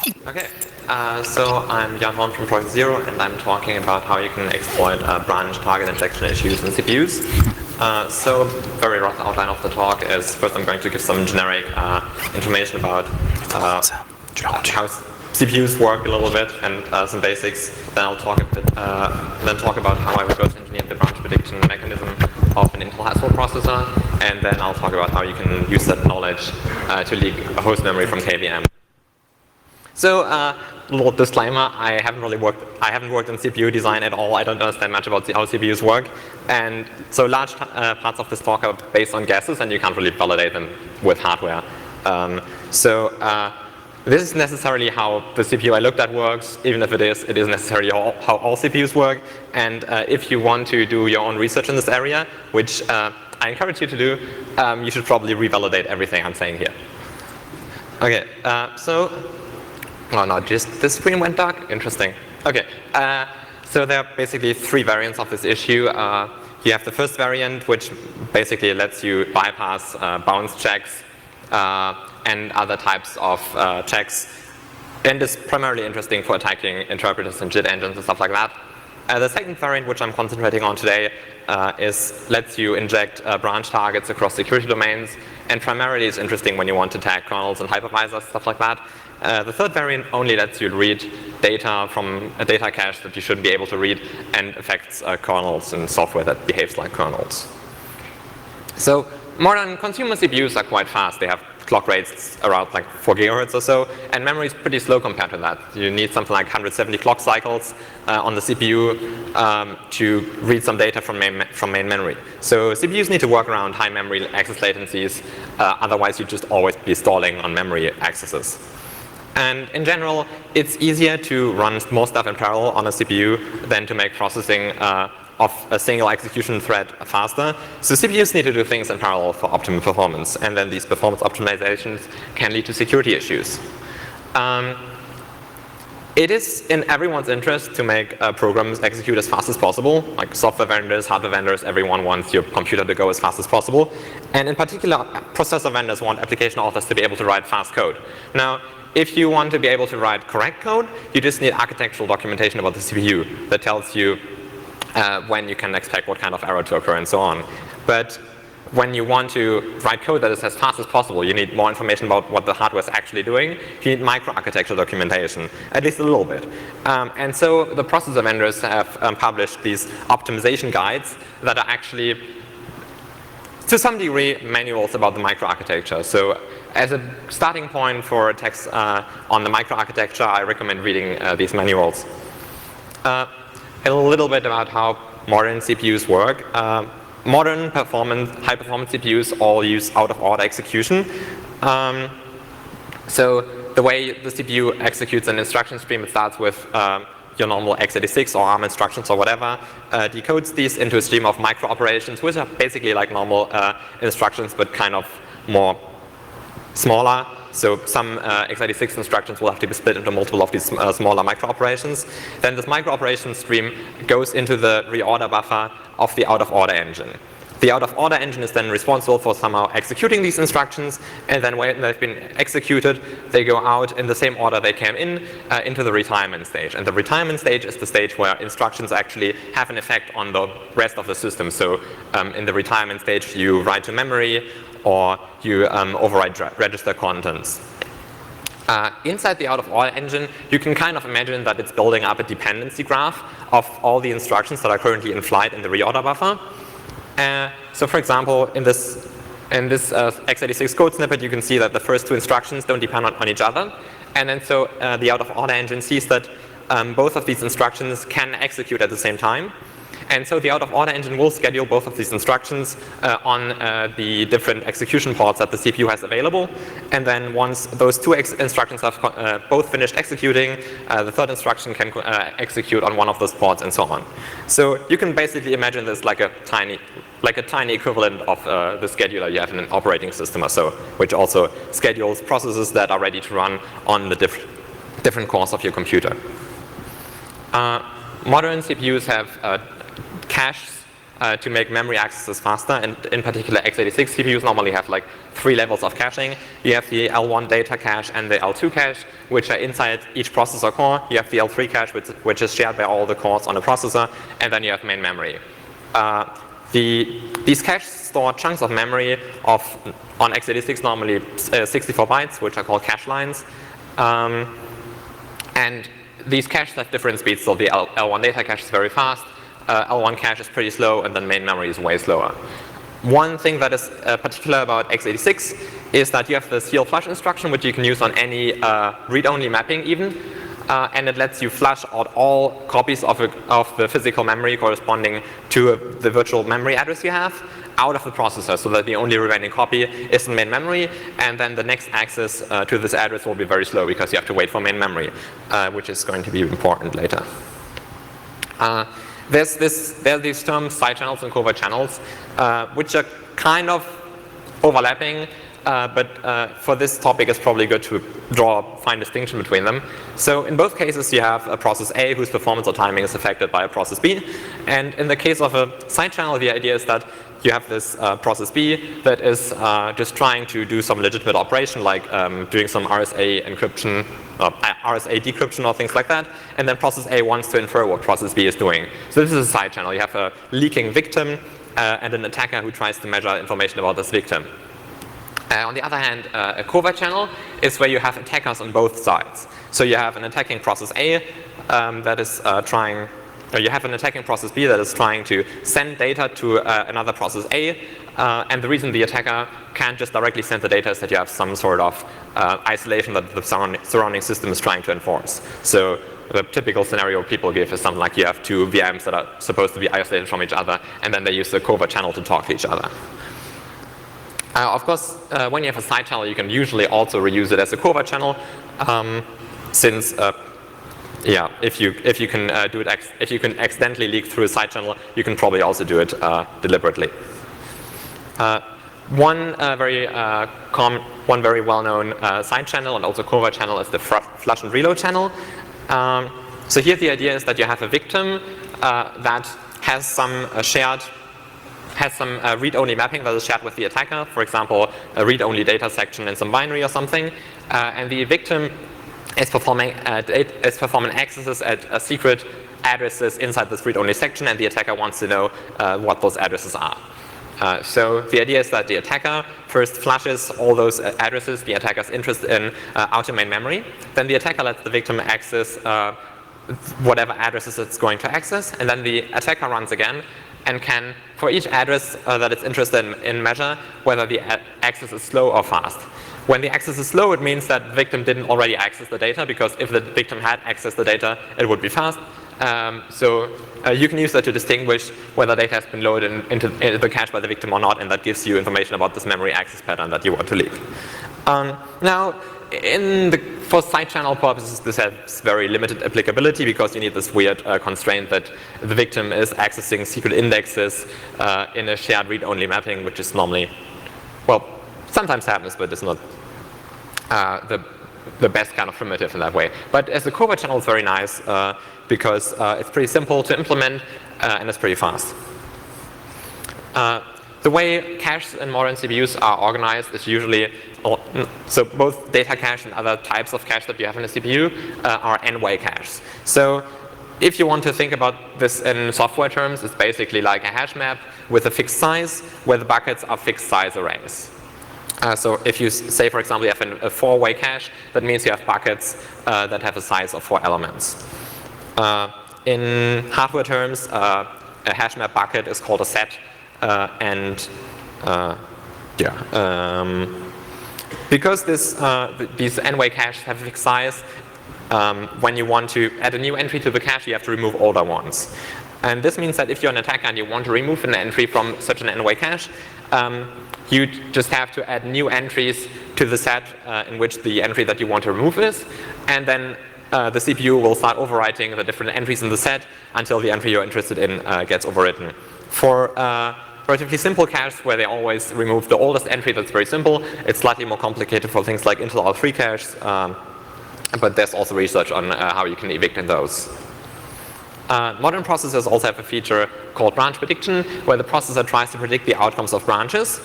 Okay, so I'm Jann Horn from Project Zero, and I'm talking about how you can exploit branch target injection issues in CPUs. So very rough outline of the talk is, first I'm going to give some generic information about how CPUs work a little bit and some basics. Then I'll talk about how I reverse engineered the branch prediction mechanism of an Intel Haswell processor, and then I'll talk about how you can use that knowledge to leak a host memory from KVM. So, little disclaimer, I haven't worked in CPU design at all. I don't understand much about how CPUs work. And so large parts of this talk are based on guesses, and you can't really validate them with hardware. This is necessarily how the CPU I looked at works. Even if it is necessarily how all CPUs work. And if you want to do your own research in this area, which I encourage you to do, you should probably revalidate everything I'm saying here. Okay, oh no, just the screen went dark? Interesting. Okay, so there are basically three variants of this issue. You have the first variant, which basically lets you bypass bounce checks and other types of checks, and is primarily interesting for attacking interpreters and JIT engines and stuff like that. The second variant, which I'm concentrating on today, lets you inject branch targets across security domains, and primarily is interesting when you want to attack kernels and hypervisors, stuff like that. The third variant only lets you read data from a data cache that you shouldn't be able to read and affects kernels and software that behaves like kernels. So modern consumer CPUs are quite fast. They have clock rates around like 4 gigahertz or so, and memory is pretty slow compared to that. You need something like 170 clock cycles on the CPU to read some data from main memory. So CPUs need to work around high memory access latencies, otherwise you'd just always be stalling on memory accesses. And in general, it's easier to run more stuff in parallel on a CPU than to make processing of a single execution thread faster. So CPUs need to do things in parallel for optimal performance, and then these performance optimizations can lead to security issues. It is in everyone's interest to make programs execute as fast as possible. Like software vendors, hardware vendors, everyone wants your computer to go as fast as possible. And in particular, processor vendors want application authors to be able to write fast code. Now, if you want to be able to write correct code, you just need architectural documentation about the CPU that tells you when you can expect what kind of error to occur and so on. But when you want to write code that is as fast as possible, you need more information about what the hardware is actually doing. You need microarchitecture documentation, at least a little bit. And so the processor vendors have published these optimization guides that are actually, to some degree, manuals about the microarchitecture. So as a starting point for a text on the microarchitecture, I recommend reading these manuals. A little bit about how modern CPUs work. Modern high-performance CPUs all use out-of-order execution. So the way the CPU executes an instruction stream, it starts with your normal x86 or ARM instructions or whatever, decodes these into a stream of micro-operations, which are basically like normal instructions, but kind of more smaller. So some x86 instructions will have to be split into multiple of these smaller micro-operations. Then this micro-operation stream goes into the reorder buffer of the out-of-order engine. The out-of-order engine is then responsible for somehow executing these instructions, and then when they've been executed, they go out in the same order they came in into the retirement stage. And the retirement stage is the stage where instructions actually have an effect on the rest of the system. So in the retirement stage, you write to memory, or you override register contents. Inside the out-of-order engine, you can kind of imagine that it's building up a dependency graph of all the instructions that are currently in flight in the reorder buffer. So for example, in this x86 code snippet, you can see that the first two instructions don't depend on each other. And then so the out-of-order engine sees that both of these instructions can execute at the same time. And so the out-of-order engine will schedule both of these instructions on the different execution ports that the CPU has available. And then once those two instructions have both finished executing, the third instruction can execute on one of those ports and so on. So you can basically imagine this like a tiny equivalent of the scheduler you have in an operating system or so, which also schedules processes that are ready to run on the different cores of your computer. Modern CPUs have caches to make memory accesses faster, and in particular x86 CPUs normally have like 3 levels of caching. You have the L1 data cache and the L2 cache, which are inside each processor core. You have the L3 cache, which is shared by all the cores on the processor, and then you have main memory. These caches store chunks of memory on x86 normally 64 bytes, which are called cache lines. And these caches have different speeds, so the L1 data cache is very fast, L1 cache is pretty slow, and then main memory is way slower. One thing that is particular about x86 is that you have the CL flush instruction, which you can use on any read-only mapping even, and it lets you flush out all copies of the physical memory corresponding to the virtual memory address you have out of the processor, so that the only remaining copy is in main memory, and then the next access to this address will be very slow because you have to wait for main memory, which is going to be important later. There are these terms side channels and covert channels, which are kind of overlapping, but for this topic it's probably good to draw a fine distinction between them. So in both cases you have a process A whose performance or timing is affected by a process B, and in the case of a side channel the idea is that you have this process B that is just trying to do some legitimate operation like doing some RSA encryption, RSA decryption or things like that, and then process A wants to infer what process B is doing. So this is a side channel. You have a leaking victim and an attacker who tries to measure information about this victim. On the other hand, a covert channel is where you have attackers on both sides. So you have an attacking process A that is you have an attacking process B that is trying to send data to another process A, and the reason the attacker can't just directly send the data is that you have some sort of isolation that the surrounding system is trying to enforce. So the typical scenario people give is something like you have 2 VMs that are supposed to be isolated from each other, and then they use the covert channel to talk to each other. Of course, when you have a side channel, you can usually also reuse it as a covert channel, since yeah, if you can do it, if you can accidentally leak through a side channel, you can probably also do it deliberately. One very well-known side channel and also covert channel is the flush and reload channel. So here the idea is that you have a victim that has some read-only mapping that is shared with the attacker, for example, a read-only data section in some binary or something, and the victim is performing accesses at secret addresses inside this read-only section, and the attacker wants to know what those addresses are. So the idea is that the attacker first flushes all those addresses the attacker is interested in out of main memory. Then the attacker lets the victim access whatever addresses it's going to access, and then the attacker runs again and can, for each address that it's interested in, measure whether the access is slow or fast. When the access is slow, it means that the victim didn't already access the data, because if the victim had accessed the data, it would be fast. So you can use that to distinguish whether data has been loaded into the cache by the victim or not, and that gives you information about this memory access pattern that you want to leak. Now, for side channel purposes, this has very limited applicability because you need this weird constraint that the victim is accessing secret indexes in a shared read-only mapping, which is normally, well, sometimes happens, but it's not the best kind of primitive in that way. But as a covert channel, it's very nice because it's pretty simple to implement and it's pretty fast. The way caches in modern CPUs are organized is usually, so both data cache and other types of cache that you have in a CPU are n-way caches. So if you want to think about this in software terms, it's basically like a hash map with a fixed size where the buckets are fixed size arrays. So if you say, for example, you have a 4-way cache, that means you have buckets that have a size of 4 elements. In hardware terms, a hash map bucket is called a set, because these n-way caches have a fixed size, when you want to add a new entry to the cache, you have to remove older ones. And this means that if you're an attacker and you want to remove an entry from such an n-way cache, you just have to add new entries to the set in which the entry that you want to remove is, and then the CPU will start overwriting the different entries in the set until the entry you're interested in gets overwritten. For relatively simple caches where they always remove the oldest entry, that's very simple. It's slightly more complicated for things like Intel L3 caches, but there's also research on how you can evict in those. Modern processors also have a feature called branch prediction, where the processor tries to predict the outcomes of branches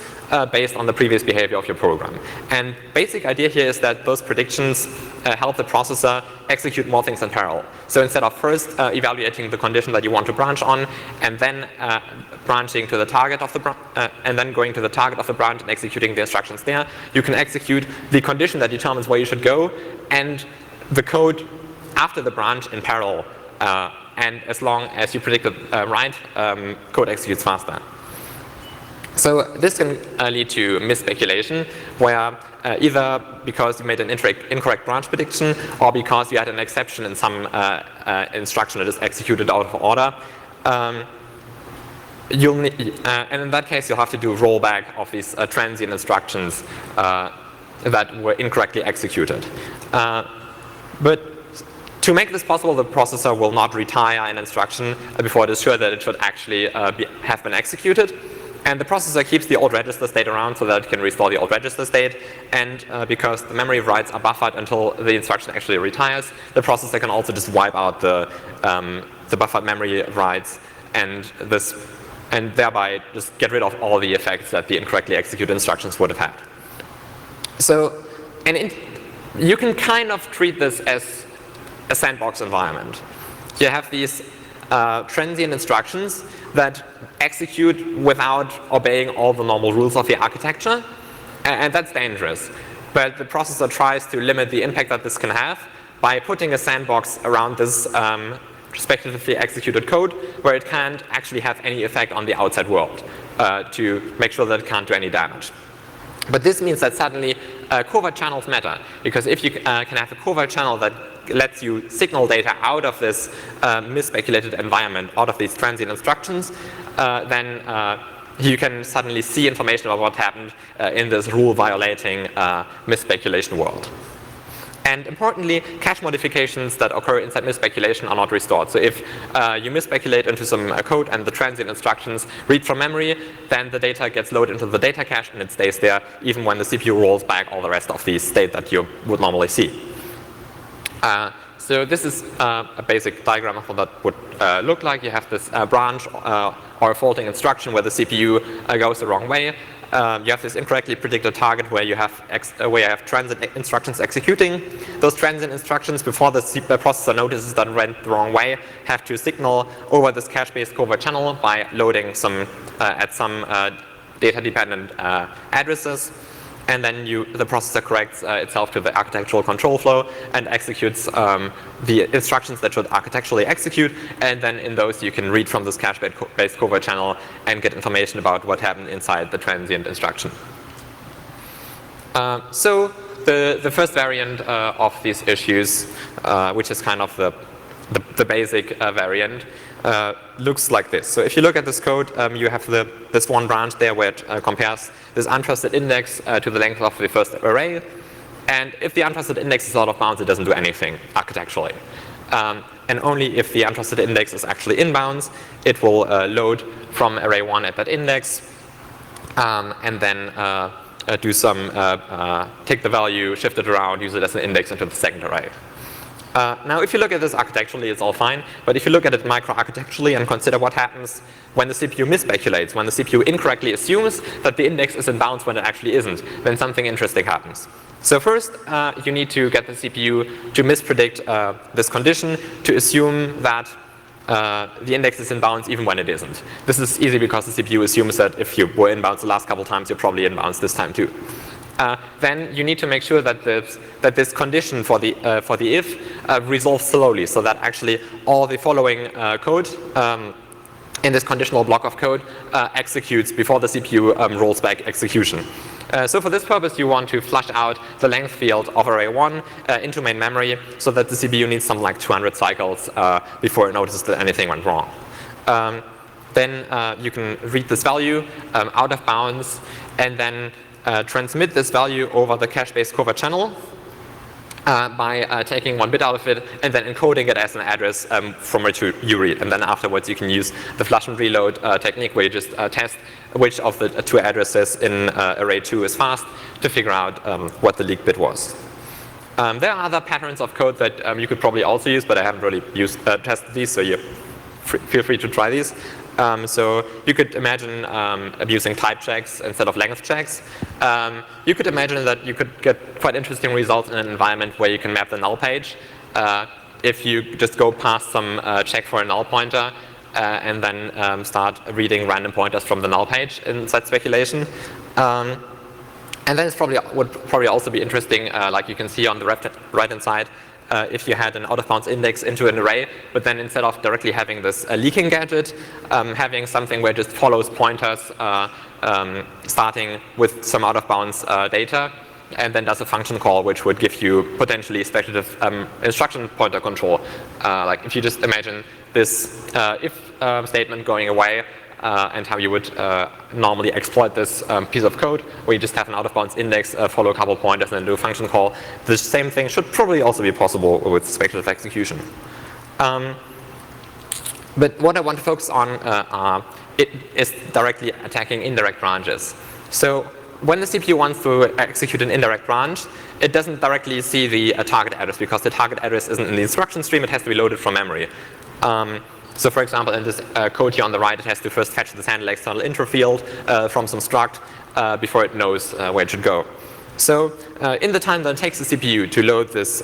based on the previous behavior of your program. And basic idea here is that those predictions help the processor execute more things in parallel. So instead of first evaluating the condition that you want to branch on, and then branching to the target of the and then going to the target of the branch and executing the instructions there, you can execute the condition that determines where you should go and the code after the branch in parallel. And as long as you predict it right, code executes faster. So this can lead to misspeculation, where either because you made an incorrect branch prediction or because you had an exception in some instruction that is executed out of order. And in that case, you'll have to do rollback of these transient instructions that were incorrectly executed. But to make this possible, the processor will not retire an instruction before it is sure that it should actually have been executed. And the processor keeps the old register state around so that it can restore the old register state. And because the memory writes are buffered until the instruction actually retires, the processor can also just wipe out the buffered memory writes and thereby just get rid of all the effects that the incorrectly executed instructions would have had. So, you can kind of treat this as a sandbox environment. You have these transient instructions that execute without obeying all the normal rules of the architecture, and that's dangerous. But the processor tries to limit the impact that this can have by putting a sandbox around this speculatively executed code where it can't actually have any effect on the outside world to make sure that it can't do any damage. But this means that suddenly covert channels matter, because if you can have a covert channel that lets you signal data out of this misspeculated environment, out of these transient instructions, then you can suddenly see information about what happened in this rule-violating misspeculation world. And importantly, cache modifications that occur inside misspeculation are not restored. So if you misspeculate into some code and the transient instructions read from memory, then the data gets loaded into the data cache and it stays there even when the CPU rolls back all the rest of the state that you would normally see. So this is a basic diagram of what that would look like. You have this branch or a faulting instruction where the CPU goes the wrong way. You have this incorrectly predicted target where you have transient instructions executing. Those transient instructions, before the processor notices that it went the wrong way, have to signal over this cache-based covert channel by loading some at some data-dependent addresses. And then the processor corrects itself to the architectural control flow and executes the instructions that should architecturally execute. And then in those, you can read from this cache-based covert channel and get information about what happened inside the transient instruction. So the first variant of these issues, which is kind of the basic variant, looks like this. So if you look at this code, you have this one branch there where it compares this untrusted index to the length of the first array. And if the untrusted index is out of bounds, it doesn't do anything architecturally. And only if the untrusted index is actually in bounds, it will load from array 1 at that index, and then do some, take the value, shift it around, use it as an index into the second array. Now, if you look at this architecturally, it's all fine. But if you look at it micro-architecturally and consider what happens when the CPU misspeculates, when the CPU incorrectly assumes that the index is in bounds when it actually isn't, then something interesting happens. So first, you need to get the CPU to mispredict this condition to assume that the index is in bounds even when it isn't. This is easy because the CPU assumes that if you were in bounds the last couple times, you're probably in bounds this time too. Then you need to make sure that this condition for the if resolves slowly, so that actually all the following code in this conditional block of code executes before the CPU rolls back execution. So for this purpose, you want to flush out the length field of array 1 into main memory so that the CPU needs something like 200 cycles before it notices that anything went wrong. Then you can read this value out of bounds and then transmit this value over the cache-based covert channel by taking one bit out of it and then encoding it as an address from which you read. And then afterwards you can use the flush and reload technique where you just test which of the two addresses in array 2 is fast to figure out what the leaked bit was. There are other patterns of code that you could probably also use, but I haven't really tested these, so you feel free to try these. So you could imagine abusing type checks instead of length checks. You could imagine that you could get quite interesting results in an environment where you can map the null page. If you just go past some check for a null pointer and then start reading random pointers from the null page inside speculation. And then it would probably also be interesting, like you can see on the right-hand side, if you had an out-of-bounds index into an array, but then instead of directly having this leaking gadget, having something where it just follows pointers starting with some out-of-bounds data, and then does a function call which would give you potentially speculative instruction pointer control. Like if you just imagine this if statement going away, and how you would normally exploit this piece of code, where you just have an out-of-bounds index, follow a couple pointers, and then do a function call. The same thing should probably also be possible with speculative execution. But what I want to focus on is directly attacking indirect branches. So when the CPU wants to execute an indirect branch, it doesn't directly see the target address, because the target address isn't in the instruction stream, it has to be loaded from memory. So for example, in this code here on the right, it has to first fetch this handle external intro field from some struct before it knows where it should go. So in the time that it takes the CPU to load this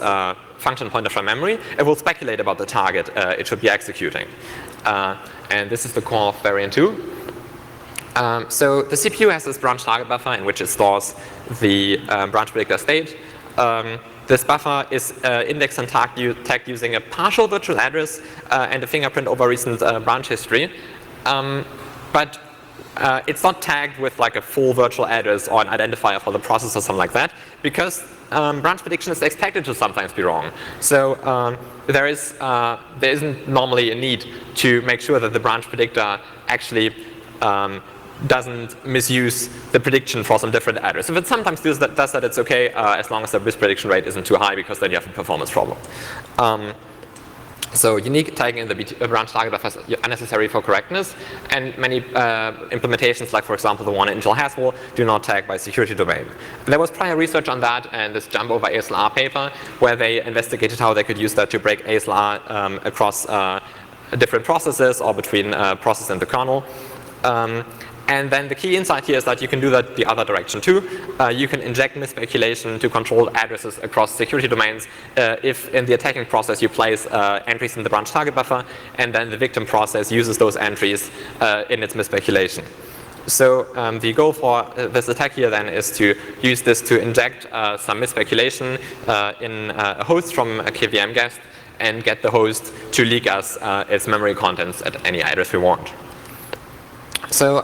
function pointer from memory, it will speculate about the target it should be executing. And this is the core of variant 2. So the CPU has this branch target buffer in which it stores the branch predictor state. This buffer is indexed and tagged using a partial virtual address and a fingerprint over recent branch history. But it's not tagged with like a full virtual address or an identifier for the process or something like that, because branch prediction is expected to sometimes be wrong. So there isn't normally a need to make sure that the branch predictor actually doesn't misuse the prediction for some different address. If it sometimes does that, it's okay, as long as the misprediction rate isn't too high, because then you have a performance problem. So unique tagging in the branch target buffer is unnecessary for correctness, and many implementations, like for example the one in Intel Haswell, do not tag by security domain. There was prior research on that and this jump over ASLR paper, where they investigated how they could use that to break ASLR across different processes or between process and the kernel. And then the key insight here is that you can do that the other direction too. You can inject misspeculation to control addresses across security domains if in the attacking process you place entries in the branch target buffer, and then the victim process uses those entries in its misspeculation. So the goal for this attack here then is to use this to inject some misspeculation in a host from a KVM guest and get the host to leak us its memory contents at any address we want. So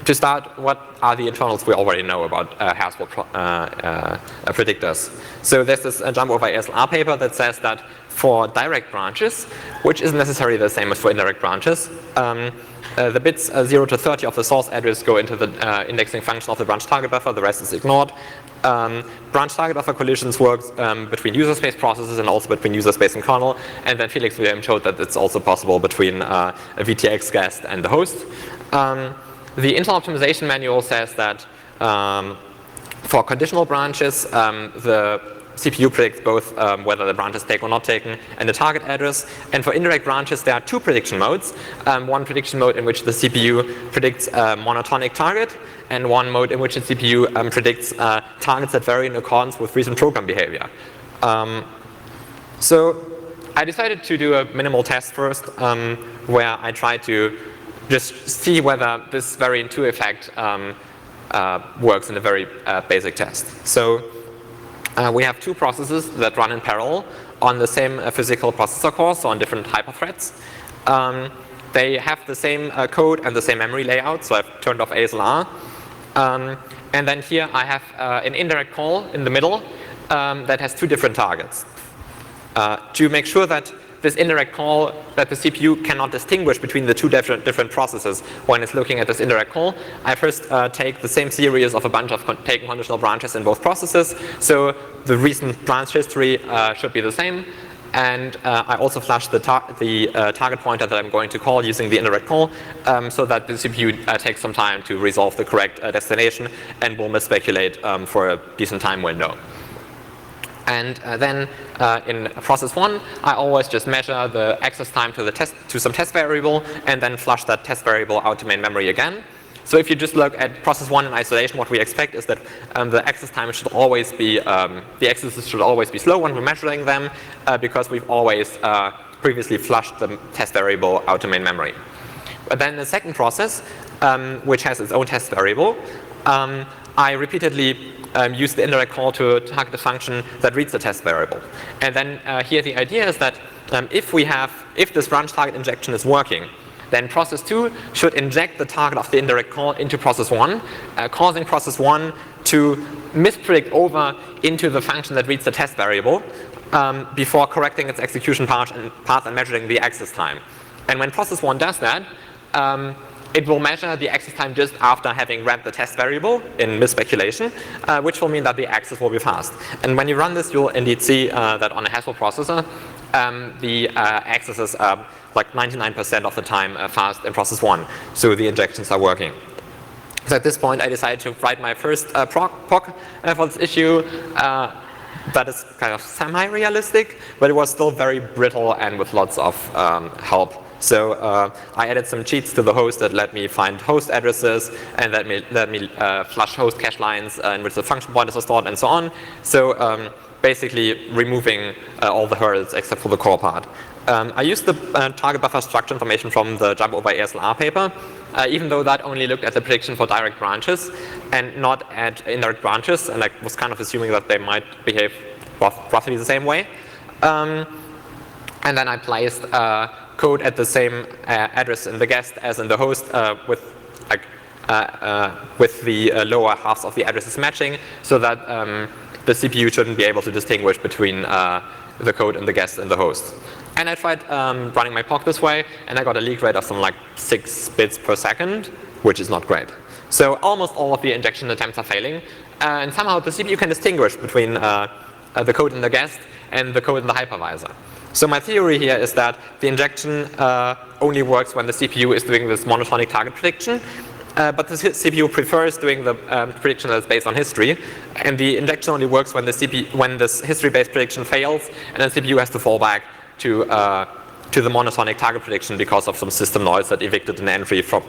to start, what are the internals we already know about Haswell predictors? So there's this jump over ASLR paper that says that for direct branches, which isn't necessarily the same as for indirect branches, the bits 0 to 30 of the source address go into the indexing function of the branch target buffer, the rest is ignored. Branch target buffer collisions work between user space processes and also between user space and kernel, and then Felix William showed that it's also possible between a VTX guest and the host. The Intel optimization manual says that for conditional branches, the CPU predicts both whether the branch is taken or not taken and the target address. And for indirect branches, there are two prediction modes. One prediction mode in which the CPU predicts a monotonic target, and one mode in which the CPU predicts targets that vary in accordance with recent program behavior. So I decided to do a minimal test first, where I tried to just see whether this variant 2 effect works in a very basic test. So we have two processes that run in parallel on the same physical processor core, so on different hyperthreads. They have the same code and the same memory layout, so I've turned off ASLR. And then here I have an indirect call in the middle that has two different targets. To make sure that this indirect call, that the CPU cannot distinguish between the two different processes when it's looking at this indirect call, I first take the same series of a bunch of taken conditional branches in both processes. So the recent branch history should be the same. And I also flash the target pointer that I'm going to call using the indirect call, so that the CPU takes some time to resolve the correct destination and will misspeculate for a decent time window. And then in process 1, I always just measure the access time to some test variable and then flush that test variable out to main memory again. So if you just look at process 1 in isolation, what we expect is that the access time should always be, the accesses should always be slow when we're measuring them because we've always previously flushed the test variable out to main memory. But then the second process, which has its own test variable, I repeatedly use the indirect call to target the function that reads the test variable. And then here the idea is that if this branch target injection is working, then process 2 should inject the target of the indirect call into process 1, causing process 1 to mispredict over into the function that reads the test variable before correcting its execution path and measuring the access time. And when process 1 does that, it will measure the access time just after having read the test variable in misspeculation, which will mean that the access will be fast. And when you run this, you'll indeed see that on a Haswell processor, the accesses are like 99% of the time fast in process 1. So the injections are working. So at this point, I decided to write my first POC for this issue. That is kind of semi-realistic, but it was still very brittle and with lots of help. So I added some cheats to the host that let me find host addresses and let me flush host cache lines in which the function pointers are stored and so on. So basically removing all the hurdles except for the core part. I used the target buffer structure information from the jump over ASLR paper, even though that only looked at the prediction for direct branches and not at indirect branches, and I was kind of assuming that they might behave roughly the same way. And then I placed code at the same address in the guest as in the host with the lower halves of the addresses matching, so that the CPU shouldn't be able to distinguish between the code in the guest and the host. And I tried running my POC this way, and I got a leak rate of something like 6 bits per second, which is not great. So almost all of the injection attempts are failing, and somehow the CPU can distinguish between the code in the guest and the code in the hypervisor. So my theory here is that the injection only works when the CPU is doing this monotonic target prediction, but the CPU prefers doing the prediction that's based on history, and the injection only works when this history-based prediction fails, and the CPU has to fall back to the monotonic target prediction because of some system noise that evicted an entry from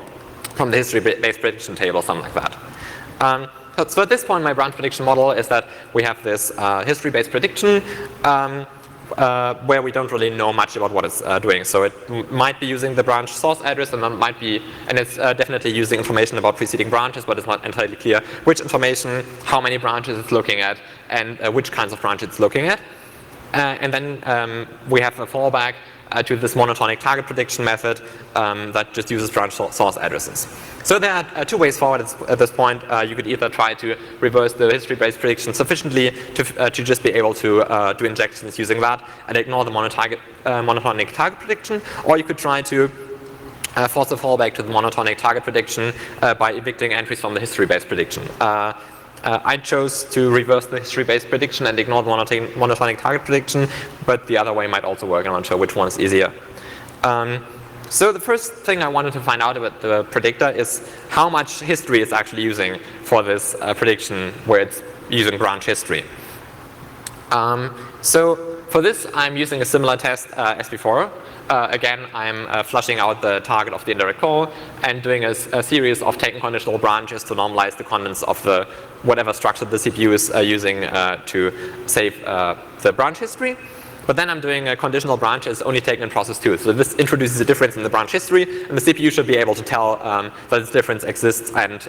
the history-based prediction table or something like that. So at this point, my branch prediction model is that we have this history-based prediction where we don't really know much about what it's doing. So it might be using the branch source address, and it's definitely using information about preceding branches, but it's not entirely clear which information, how many branches it's looking at, and which kinds of branches it's looking at. And then we have a fallback to this monotonic target prediction method that just uses branch source addresses. So there are two ways forward at this point. You could either try to reverse the history-based prediction sufficiently to just be able to do injections using that and ignore the monotonic target prediction, or you could try to force a fallback to the monotonic target prediction by evicting entries from the history-based prediction. I chose to reverse the history-based prediction and ignore the monotonic target prediction, but the other way might also work. I'm not sure which one is easier. So the first thing I wanted to find out about the predictor is how much history it's actually using for this prediction where it's using branch history. So for this, I'm using a similar test as before. Again, I'm flushing out the target of the indirect call and doing a series of taken conditional branches to normalize the contents of the whatever structure the CPU is using to save the branch history. But then I'm doing a conditional branches only taken in process 2. So this introduces a difference in the branch history, and the CPU should be able to tell that this difference exists and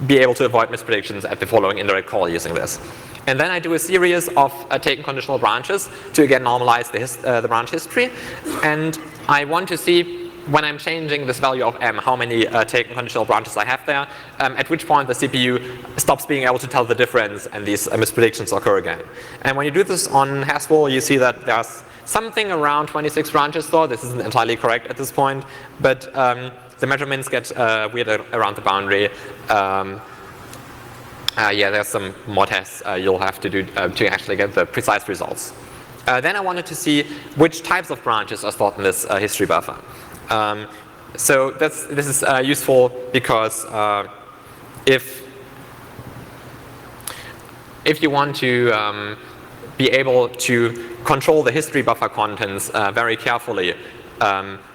be able to avoid mispredictions at the following indirect call using this. And then I do a series of taken conditional branches to again normalize the branch history. And I want to see when I'm changing this value of m, how many taken conditional branches I have there, at which point the CPU stops being able to tell the difference and these mispredictions occur again. And when you do this on Haswell, you see that there's something around 26 branches stored. This isn't entirely correct at this point, but the measurements get weird around the boundary. Yeah, there's some more tests you'll have to do to actually get the precise results. Then I wanted to see which types of branches are stored in this history buffer. So this is useful because if if you want to be able to control the history buffer contents very carefully,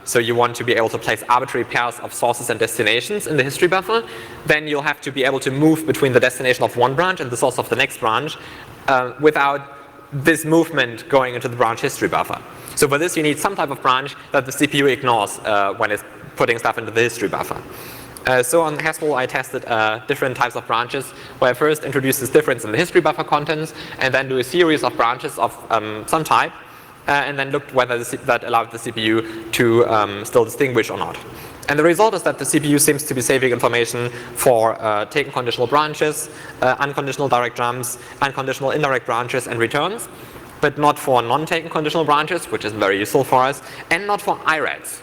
so you want to be able to place arbitrary pairs of sources and destinations in the history buffer, then you'll have to be able to move between the destination of one branch and the source of the next branch without this movement going into the branch history buffer. So for this you need some type of branch that the CPU ignores when it's putting stuff into the history buffer. So on Haskell I tested different types of branches where I first introduced this difference in the history buffer contents and then do a series of branches of some type and then looked whether that allowed the CPU to still distinguish or not. And the result is that the CPU seems to be saving information for taken conditional branches, unconditional direct jumps, unconditional indirect branches and returns, but not for non-taken conditional branches, which isn't very useful for us, and not for IREDs.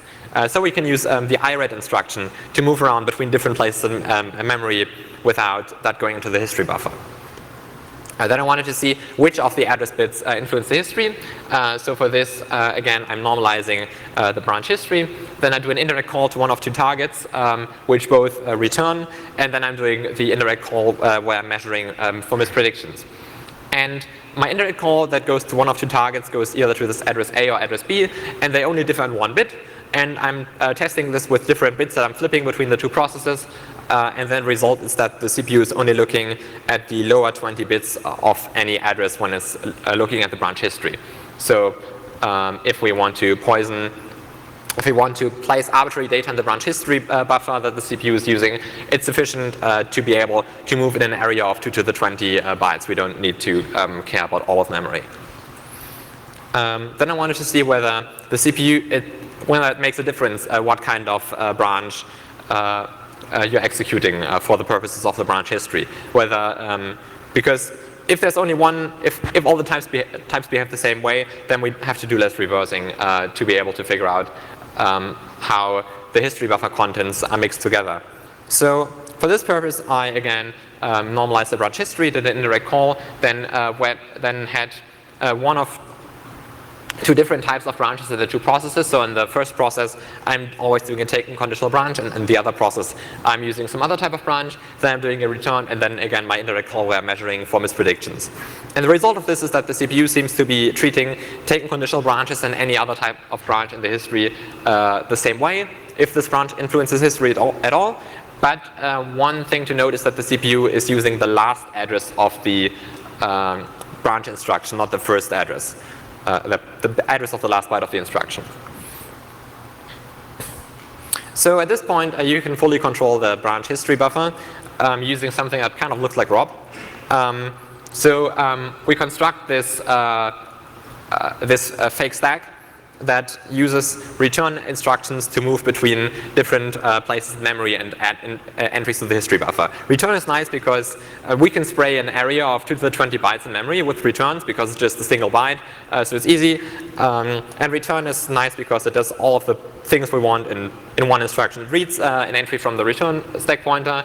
So we can use the IRED instruction to move around between different places in memory without that going into the history buffer. Then I wanted to see which of the address bits influence the history. So for this, again, I'm normalizing the branch history. Then I do an indirect call to one of two targets, which both return. And then I'm doing the indirect call where I'm measuring for mispredictions. And my indirect call that goes to one of two targets goes either to this address A or address B, and they only differ in one bit. And I'm testing this with different bits that I'm flipping between the two processes. And then the result is that the CPU is only looking at the lower 20 bits of any address when it's looking at the branch history. So if we want to place arbitrary data in the branch history buffer that the CPU is using, it's sufficient to be able to move in an area of 2 to the 20 bytes. We don't need to care about all of memory. Then I wanted to see whether the CPU, whether it makes a difference what kind of branch you're executing for the purposes of the branch history. Whether, because if there's only one, if all the types behave the same way, then we have to do less reversing to be able to figure out how the history buffer contents are mixed together. So for this purpose, I again normalized the branch history, did an indirect call, then had one of two different types of branches in the two processes. So in the first process, I'm always doing a taken conditional branch, and in the other process, I'm using some other type of branch. Then I'm doing a return, and then again my indirect call where I'm measuring for mispredictions. And the result of this is that the CPU seems to be treating taken conditional branches and any other type of branch in the history the same way, if this branch influences history at all. But one thing to note is that the CPU is using the last address of the branch instruction, not the first address. The address of the last byte of the instruction. So at this point, you can fully control the branch history buffer using something that kind of looks like ROB. We construct this fake stack that uses return instructions to move between different places in memory and add entries to the history buffer. Return is nice because we can spray an area of 2 to the 20 bytes in memory with returns because it's just a single byte, so it's easy. And return is nice because it does all of the things we want in one instruction. It reads an entry from the return stack pointer,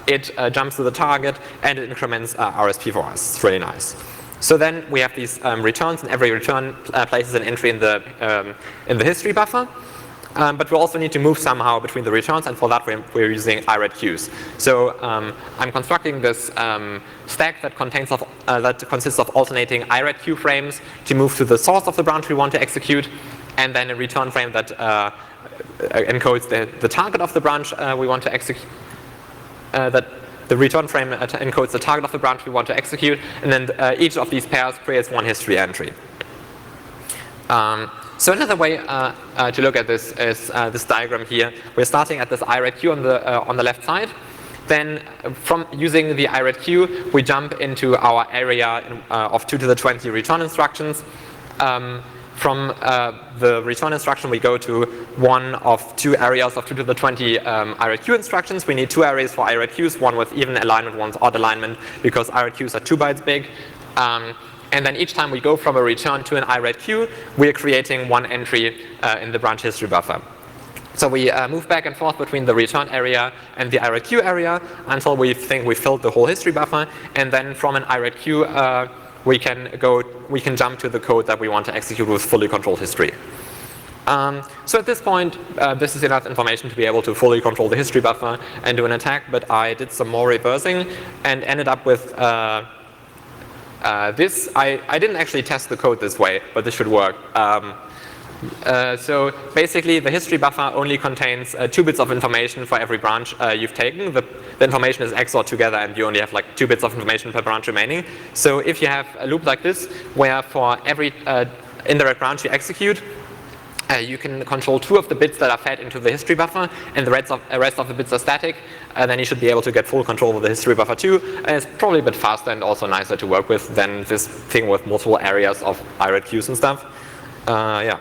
it jumps to the target, and it increments RSP for us. It's really nice. So then we have these returns, and every return places an entry in the history buffer. But we also need to move somehow between the returns, and for that we're using IRED queues. So I'm constructing this stack that consists of alternating IRED queue frames to move to the source of the branch we want to execute, and then a return frame that encodes the target of the branch we want to execute. The return frame encodes the target of the branch we want to execute, and then each of these pairs creates one history entry. So another way to look at this is this diagram here. We're starting at this IRED queue on the left side. Then from using the IRED queue, we jump into our area of 2 to the 20 return instructions. From the return instruction, we go to one of two areas of 2 to the 20 IRED queue instructions. We need two arrays for IRED queues, one with even alignment, one with odd alignment, because IRED queues are 2 bytes big. And then each time we go from a return to an IRED queue, we are creating one entry in the branch history buffer. So we move back and forth between the return area and the IRED queue area until we think we filled the whole history buffer. And then from an IRED queue, we can jump to the code that we want to execute with fully controlled history. So at this point, this is enough information to be able to fully control the history buffer and do an attack, but I did some more reversing and ended up with This, I didn't actually test the code this way, but this should work. So basically, the history buffer only contains 2 bits of information for every branch you've taken. The information is XORed together, and you only have like 2 bits of information per branch remaining. So if you have a loop like this, where for every indirect branch you execute, you can control 2 of the bits that are fed into the history buffer, and the rest of the bits are static. Then you should be able to get full control of the history buffer too. And it's probably a bit faster and also nicer to work with than this thing with multiple areas of IRED queues and stuff. Yeah.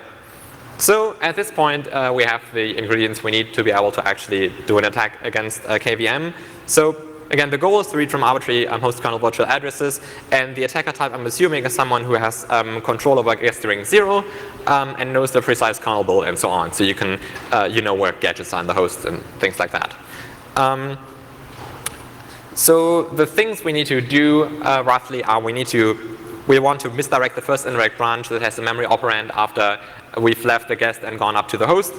So at this point, we have the ingredients we need to be able to actually do an attack against KVM. So again, the goal is to read from arbitrary host kernel virtual addresses, and the attacker type I'm assuming is someone who has control over guest string 0 and knows the precise kernel build and so on. So you can, you know where gadgets are in the host and things like that. So the things we need to do roughly are we want to misdirect the first indirect branch that has a memory operand after we've left the guest and gone up to the host,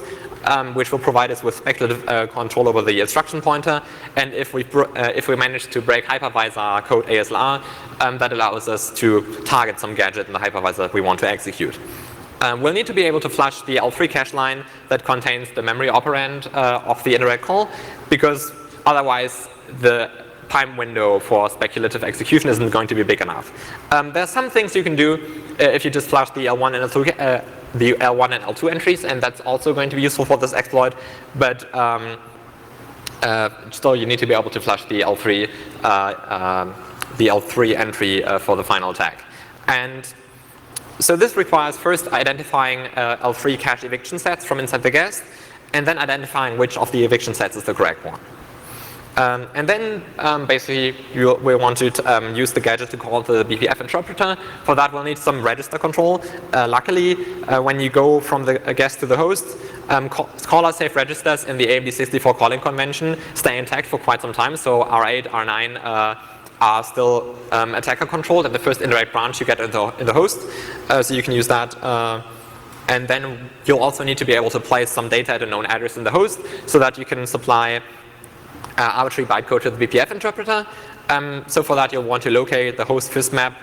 which will provide us with speculative control over the instruction pointer. And if we manage to break hypervisor code ASLR, that allows us to target some gadget in the hypervisor that we want to execute. We'll need to be able to flush the L3 cache line that contains the memory operand of the indirect call, because otherwise the time window for speculative execution isn't going to be big enough. There's some things you can do if you just flush the L1 and L2, the L1 and L2 entries, and that's also going to be useful for this exploit. But still, you need to be able to flush the L3 entry for the final attack. And so this requires first identifying L3 cache eviction sets from inside the guest, and then identifying which of the eviction sets is the correct one. And then basically we want to use the gadget to call the BPF interpreter. For that we'll need some register control. Luckily, when you go from the guest to the host, caller safe registers in the AMD64 calling convention stay intact for quite some time. So R8, R9 are still attacker controlled at the first indirect branch you get in the host. So you can use that. And then you'll also need to be able to place some data at a known address in the host so that you can supply arbitrary bytecode to the BPF interpreter. So for that you'll want to locate the host fizmap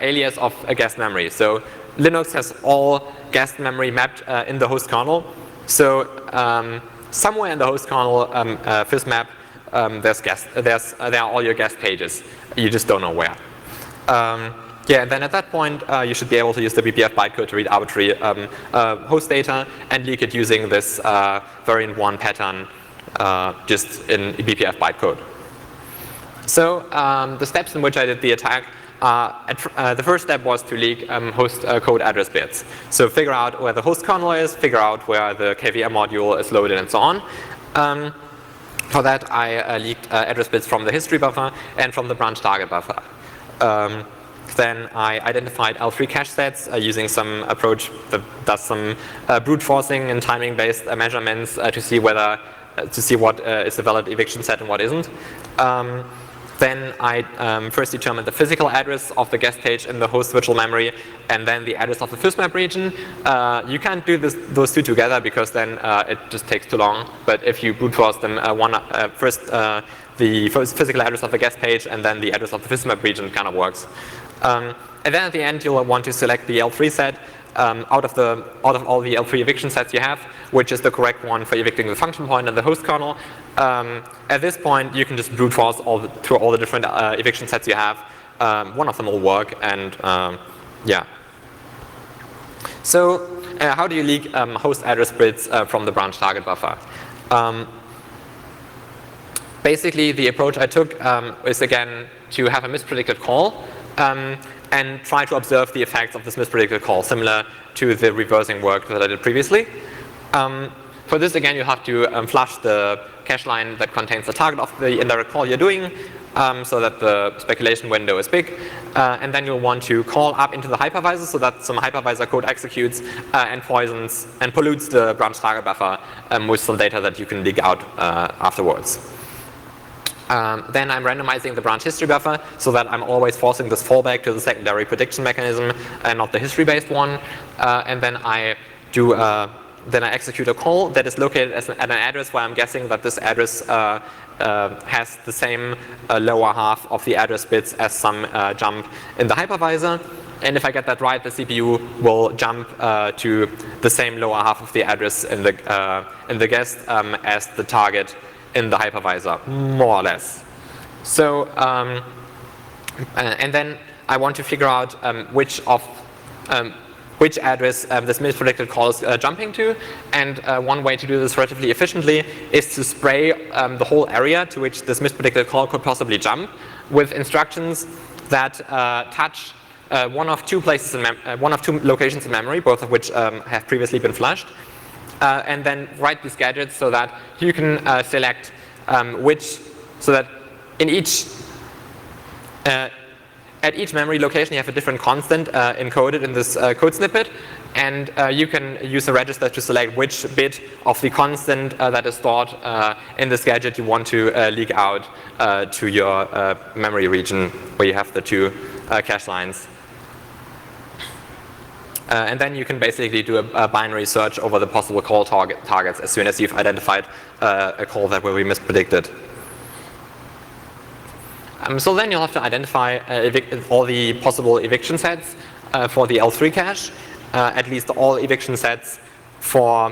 alias of a guest memory. So Linux has all guest memory mapped in the host kernel. So somewhere in the host kernel fizmap there are all your guest pages. You just don't know where. Yeah, and then at that point you should be able to use the BPF bytecode to read arbitrary host data and leak it using this variant 1 pattern just in BPF bytecode. So the steps in which I did the attack, the first step was to leak host code address bits. So figure out where the host kernel is, figure out where the KVM module is loaded and so on. For that I leaked address bits from the history buffer and from the branch target buffer. Then I identified L3 cache sets using some approach that does some brute forcing and timing based measurements to see what is a valid eviction set and what isn't. Then I first determined the physical address of the guest page in the host virtual memory, and then the address of the fizmap region. You can't do those two together because then it just takes too long. But if you brute force them, first the physical address of the guest page and then the address of the fizmap region kind of works. And then at the end you'll want to select the L3 set out of all the L3 eviction sets you have, which is the correct one for evicting the function point and the host kernel. At this point you can just brute force through all the different eviction sets you have. One of them will work, and yeah. So how do you leak host address bits from the branch target buffer? Basically the approach I took is again to have a mispredicted call and try to observe the effects of this mispredicted call, similar to the reversing work that I did previously. For this again you have to flush the cache line that contains the target of the indirect call you're doing, so that the speculation window is big, and then you'll want to call up into the hypervisor so that some hypervisor code executes and poisons and pollutes the branch target buffer with some data that you can leak out afterwards. Then I'm randomizing the branch history buffer so that I'm always forcing this fallback to the secondary prediction mechanism and not the history-based one. And then I do then I execute a call that is located at an address where I'm guessing that this address has the same lower half of the address bits as some jump in the hypervisor. And if I get that right, the CPU will jump to the same lower half of the address in the guest as the target in the hypervisor, more or less. So, and then I want to figure out which address this mispredicted call is jumping to. And one way to do this relatively efficiently is to spray the whole area to which this mispredicted call could possibly jump with instructions that touch one of two locations in memory, both of which have previously been flushed, and then write these gadgets so that you can select so that in at each memory location you have a different constant encoded in this code snippet, and you can use a register to select which bit of the constant that is stored in this gadget you want to leak out to your memory region where you have the two cache lines. And then you can basically do a binary search over the possible call targets as soon as you've identified a call that will be mispredicted. So then you'll have to identify all the possible eviction sets for the L3 cache, at least all eviction sets for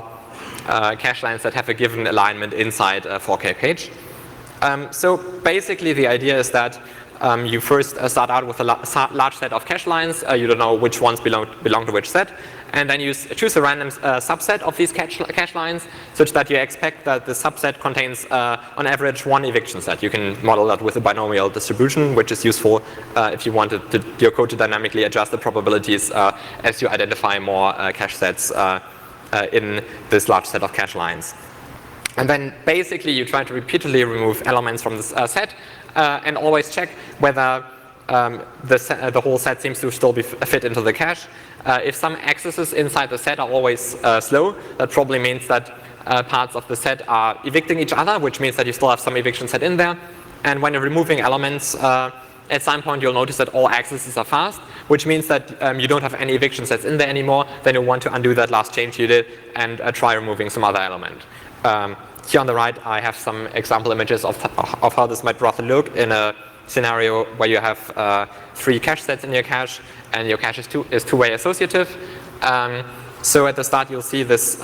cache lines that have a given alignment inside a 4K page. So basically the idea is that you first start out with a large set of cache lines. You don't know which ones belong to which set. And then you choose a random subset of these cache lines such that you expect that the subset contains, on average, one eviction set. You can model that with a binomial distribution, which is useful if you wanted your code to dynamically adjust the probabilities as you identify more cache sets in this large set of cache lines. And then basically you try to repeatedly remove elements from this set and always check whether the whole set seems to still fit into the cache. If some accesses inside the set are always slow, that probably means that parts of the set are evicting each other, which means that you still have some eviction set in there. And when you're removing elements, at some point you'll notice that all accesses are fast, which means that you don't have any eviction sets in there anymore. Then you want to undo that last change you did and try removing some other element. Here on the right, I have some example images of how this might roughly look in a scenario where you have 3 cache sets in your cache, and your cache is two-way associative. So at the start, you'll see this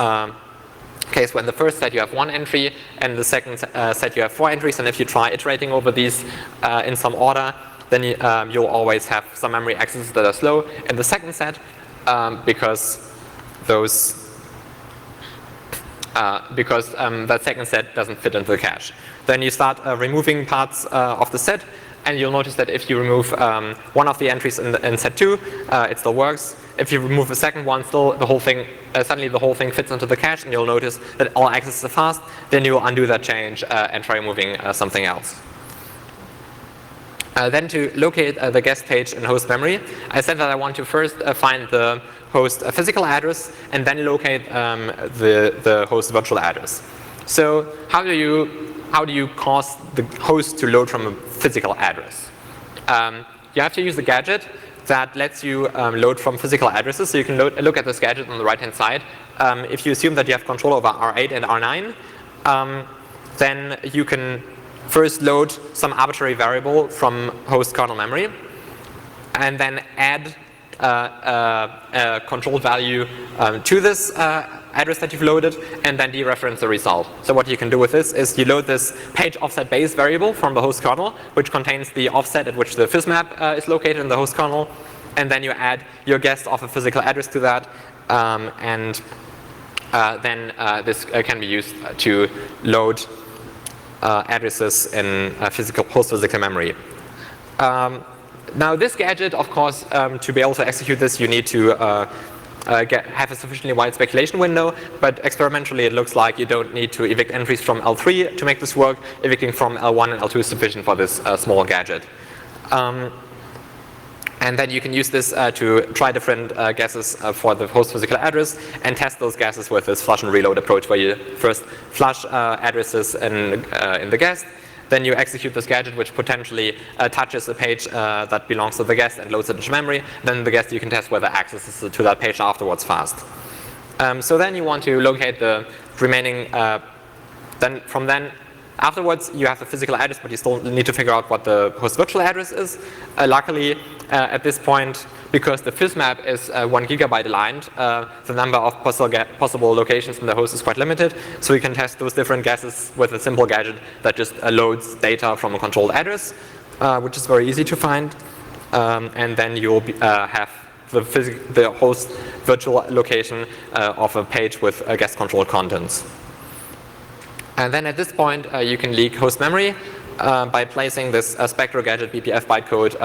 case where in the first set you have 1 entry, and the second set you have 4 entries. And if you try iterating over these in some order, then you'll always have some memory accesses that are slow in the second set because that second set doesn't fit into the cache. Then you start removing parts of the set, and you'll notice that if you remove one of the entries in set 2, it still works. If you remove the second one, still the whole thing suddenly the whole thing fits into the cache, and you'll notice that all accesses are fast. Then you'll undo that change and try removing something else. Then to locate the guest page in host memory, I said that I want to first find the host physical address and then locate the host virtual address. So how do you cause the host to load from a physical address? You have to use a gadget that lets you load from physical addresses. So you can look at this gadget on the right-hand side. If you assume that you have control over R8 and R9, then you can first load some arbitrary variable from host kernel memory, and then add a control value to this address that you've loaded, and then dereference the result. So what you can do with this is you load this page offset base variable from the host kernel, which contains the offset at which the physmap is located in the host kernel, and then you add your guess of a physical address to that, and then this can be used to load addresses in post-physical memory. Now this gadget, of course, to be able to execute this, you need to have a sufficiently wide speculation window, but experimentally it looks like you don't need to evict entries from L3 to make this work. Evicting from L1 and L2 is sufficient for this small gadget. And then you can use this to try different guesses for the host physical address and test those guesses with this flush and reload approach, where you first flush addresses in the guest, then you execute this gadget which potentially touches a page that belongs to the guest and loads it into memory. Then the guest, you can test whether access to that page afterwards fast. So then you want to locate the remaining, then afterwards you have the physical address, but you still need to figure out what the host virtual address is. Luckily, at this point, because the fysmap is 1 gigabyte aligned, the number of possible locations in the host is quite limited, so we can test those different guesses with a simple gadget that just loads data from a controlled address, which is very easy to find, and then you'll have the host virtual location of a page with guest controlled contents. And then at this point, you can leak host memory by placing this Spectre gadget BPF bytecode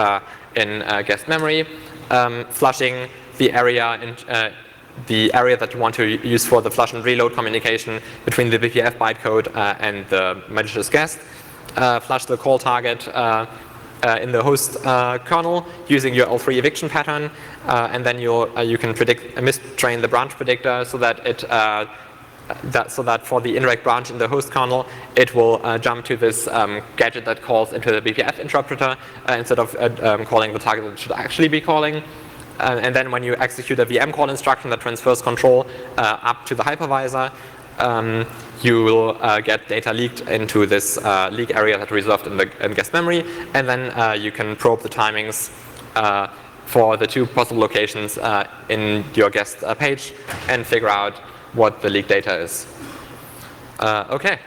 in guest memory, flushing the area that you want to use for the flush and reload communication between the BPF bytecode and the malicious guest, flush the call target in the host kernel using your L3 eviction pattern, and then you can mistrain the branch predictor so that so that for the indirect branch in the host kernel, it will jump to this gadget that calls into the BPF interpreter instead of calling the target that it should actually be calling. And then when you execute a VM call instruction that transfers control up to the hypervisor, you will get data leaked into this leak area that reserved in guest memory, and then you can probe the timings for the 2 possible locations in your guest page and figure out what the leaked data is. Okay.